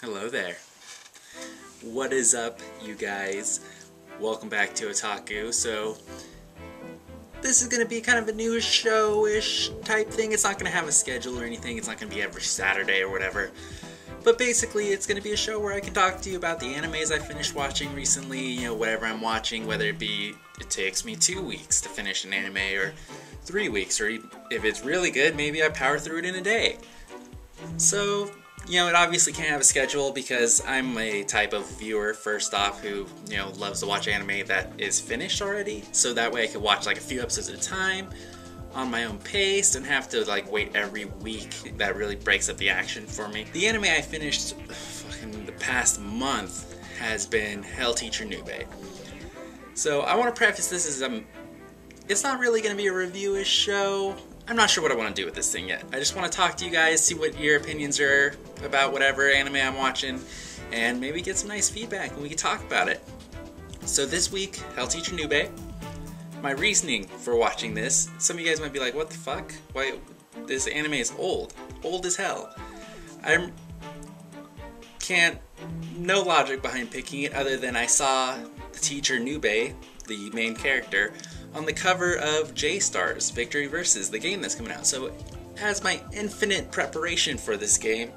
Hello there. What is up, you guys? Welcome back to Otaku. So, this is going to be kind of a new show-ish type thing. It's not going to have a schedule or anything. It's not going to be every Saturday or whatever. But basically, it's going to be a show where I can talk to you about the animes I finished watching recently, you know, whatever I'm watching, whether it be it takes me 2 weeks to finish an anime, or 3 weeks, or if it's really good, maybe I power through it in a day. So, you know, it obviously can't have a schedule because I'm a type of viewer, first off, who, you know, loves to watch anime that is finished already. So that way I could watch like a few episodes at a time on my own pace and have to like wait every week. That really breaks up the action for me. The anime I finished fucking the past month has been Hell Teacher Nube. So I want to preface this as it's not really going to be a review-ish show. I'm not sure what I want to do with this thing yet. I just want to talk to you guys, see what your opinions are about whatever anime I'm watching, and maybe get some nice feedback and we can talk about it. So this week, Hell Teacher Nube. My reasoning for watching this, some of you guys might be like, what the fuck? Why, this anime is old. Old as hell. No logic behind picking it other than I saw the teacher Nube, the main character, on the cover of J-Stars Victory Versus, the game that's coming out. So as my infinite preparation for this game,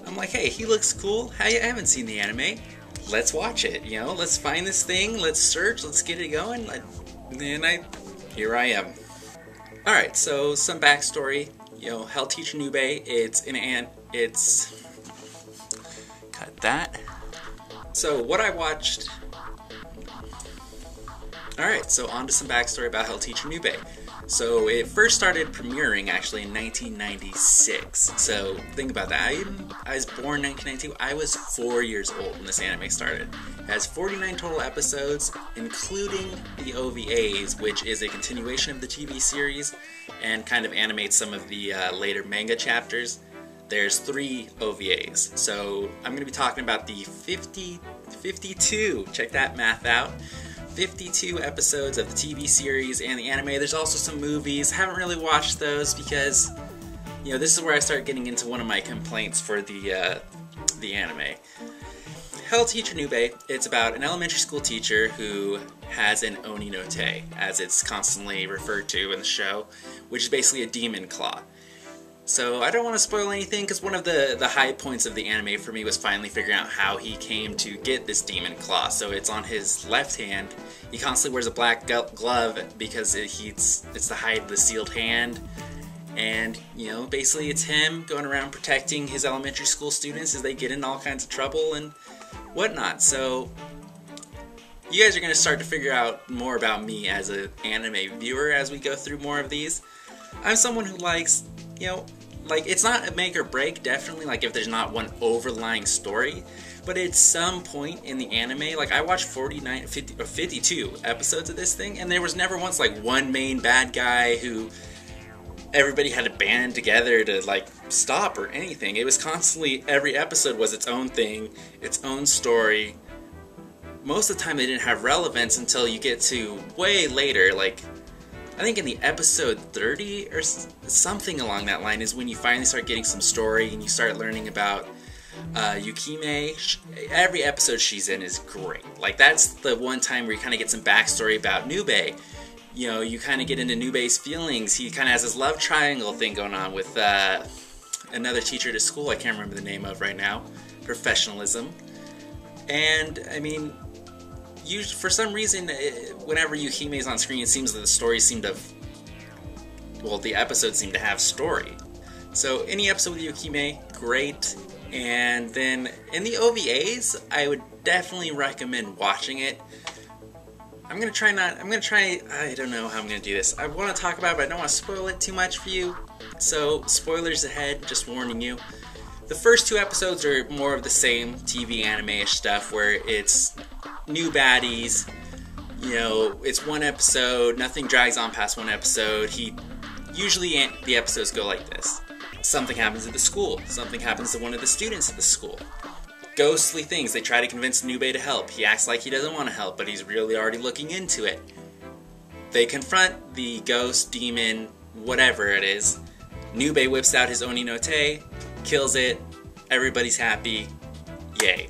I'm like, hey, he looks cool. I haven't seen the anime. Let's watch it, you know? Let's find this thing, let's search, let's get it going. And here I am. Alright, so some backstory. You know, Hell Teacher Nube, cut that. So what I watched... Alright, so on to some backstory about Hell Teacher Nube. So it first started premiering actually in 1996. So think about that. I was born in 1992. I was 4 years old when this anime started. It has 49 total episodes, including the OVAs, which is a continuation of the TV series and kind of animates some of the later manga chapters. There's 3 OVAs. So I'm going to be talking about the 52, check that math out, 52 episodes of the TV series and the anime. There's also some movies. Haven't really watched those because, you know, this is where I start getting into one of my complaints for the anime. Hell Teacher Nube, it's about an elementary school teacher who has an Oni no Te, as it's constantly referred to in the show, which is basically a demon claw. So I don't want to spoil anything because one of the high points of the anime for me was finally figuring out how he came to get this demon claw. So it's on his left hand. He constantly wears a black glove because it's to hide the sealed hand. And, you know, basically it's him going around protecting his elementary school students as they get in all kinds of trouble and whatnot. So you guys are going to start to figure out more about me as an anime viewer as we go through more of these. I'm someone who likes, you know, like, it's not a make or break, definitely, like, if there's not one overlying story, but at some point in the anime, like, I watched 52 episodes of this thing, and there was never once, like, one main bad guy who everybody had to band together to, like, stop or anything. It was constantly, every episode was its own thing, its own story. Most of the time they didn't have relevance until you get to way later, like, I think in the episode 30 or something along that line is when you finally start getting some story and you start learning about Yukime. Every episode she's in is great. Like, that's the one time where you kind of get some backstory about Nube. You know, you kind of get into Nube's feelings. He kind of has this love triangle thing going on with another teacher at his school I can't remember the name of right now. Professionalism. And, I mean, for some reason, whenever Yukime is on screen, it seems that the stories seem to... well, the episodes seem to have story. So, any episode with Yukime, great. And then, in the OVAs, I would definitely recommend watching it. I don't know how I'm gonna do this. I want to talk about it, but I don't want to spoil it too much for you. So, spoilers ahead, just warning you. The first 2 episodes are more of the same TV anime-ish stuff, where it's new baddies, you know, it's one episode, nothing drags on past one episode. Usually the episodes go like this. Something happens at the school, something happens to one of the students at the school. Ghostly things, they try to convince Nube to help. He acts like he doesn't want to help, but he's really already looking into it. They confront the ghost, demon, whatever it is. Nube whips out his Oni no Te, kills it, everybody's happy, Yay.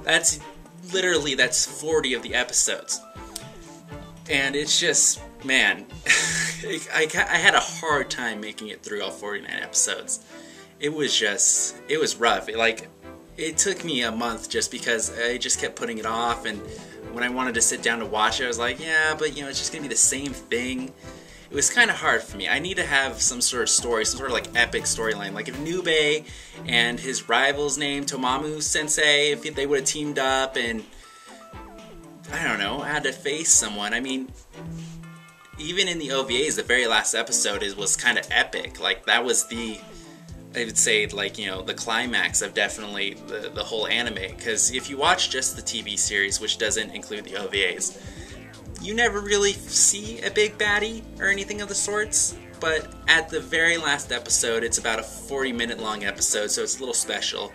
That's 40 of the episodes. And it's just, man, I had a hard time making it through all 49 episodes. It was rough. It took me a month just because I just kept putting it off, and when I wanted to sit down to watch it, I was like, yeah, but it's just gonna be the same thing. It was kind of hard for me. I need to have some sort of story, some sort of epic storyline. Like if Nube and his rival's name, Tomamu Sensei, if they would have teamed up and, I don't know, had to face someone. I mean, even in the OVAs, the very last episode was kind of epic. That was I would say, the climax of definitely the whole anime. Because if you watch just the TV series, which doesn't include the OVAs, you never really see a big baddie or anything of the sorts. But at the very last episode, it's about a 40-minute long episode, so it's a little special.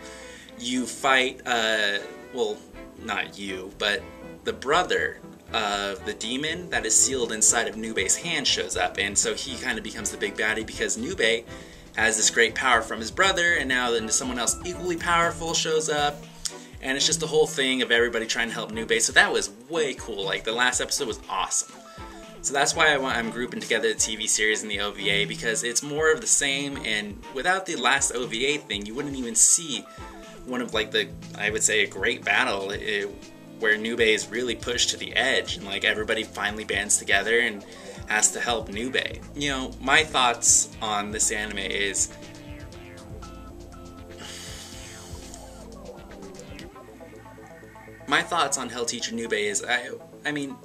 You fight, well, not you, but the brother of the demon that is sealed inside of Nube's hand shows up, and so he kind of becomes the big baddie because Nube has this great power from his brother, and now then someone else equally powerful shows up, and it's just the whole thing of everybody trying to help Nube. So that was way cool. The last episode was awesome. So that's why I'm grouping together the TV series and the OVA, because it's more of the same, and without the last OVA thing, you wouldn't even see one of I would say a great battle where Nube is really pushed to the edge, and everybody finally bands together and has to help Nube. My thoughts on this anime is, my thoughts on Hell Teacher Nube is, I mean,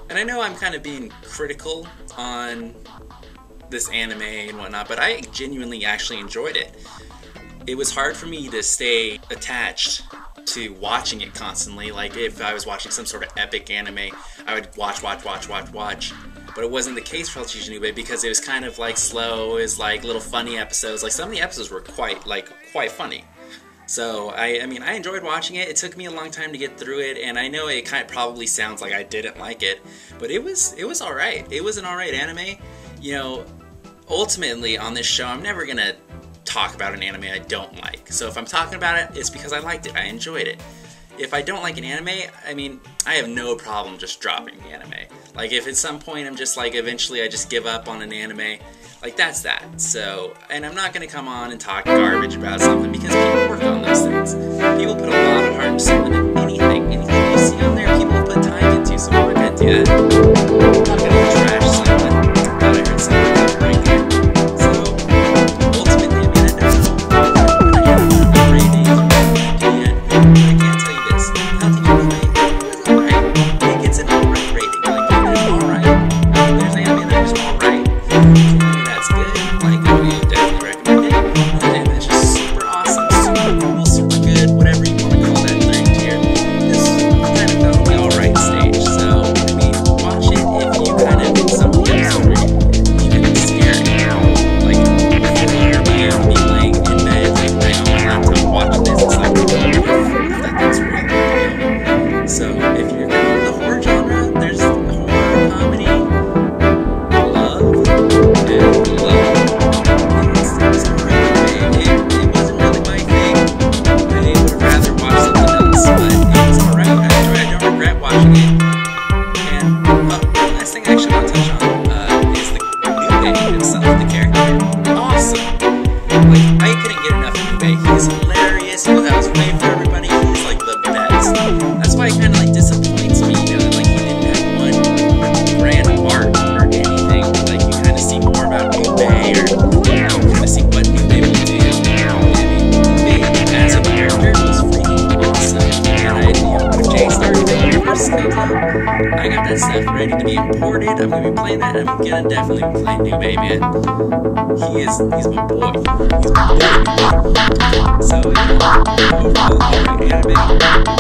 and I know I'm kind of being critical on this anime and whatnot, but I genuinely actually enjoyed it. It was hard for me to stay attached to watching it constantly. If I was watching some sort of epic anime, I would watch. But it wasn't the case for Hell Teacher Nube, because it was kind of slow. It was little funny episodes. Some of the episodes were quite funny. So I mean, I enjoyed watching it. It took me a long time to get through it, and I know it probably sounds like I didn't like it, but it was all right. It was an all right anime. Ultimately on this show, I'm never gonna talk about an anime I don't like. So if I'm talking about it, it's because I liked it. I enjoyed it. If I don't like an anime, I mean, I have no problem just dropping the anime. If at some point I'm just eventually I just give up on an anime, that's that. So, and I'm not gonna come on and talk garbage about something, because people work on those things. People put a lot of heart and soul into anything you see on there, people put time into, so we're gonna do that. I'm not gonna trash something. I thought I heard something right there. So, ultimately, I mean, I don't know if I have ratings or opinion, but I can't tell you this. Hell Teacher Nube was alright. It gets an alright rating. It's alright. There's anime that is alright. That's good. I would definitely recommend it. And it's just super awesome, super cool, super good, whatever you want to call that third tier. This kind of felt the alright stage. So, I mean, watch it if you kind of in some episodes where you can be scared. Before you're be laying in bed, laying on my laptop watching this, it's that's real. So, if you're kind of the horror genre, there's horror, comedy, love, and love. It's alright. It wasn't really my thing. I would have rather watched something else, but it's alright. I enjoyed it. I don't regret watching it. And the last thing I actually want to touch on is the Nube himself, the character. Awesome. I couldn't get enough of Nube. He's hilarious. He goes out his way for everybody. He's the best. That's why it kind of disappoints me, he didn't have one grand arc or anything. You kind of see more about Nube, or kind of see what Nube will do. I mean, Nube as a character was freaking awesome. And when Jay started the universe came out, I got that stuff ready to be imported. I'm gonna be playing that. I'm gonna definitely be playing Nube, man. He's my boy. He's my boy. So yeah, overall, alright anime.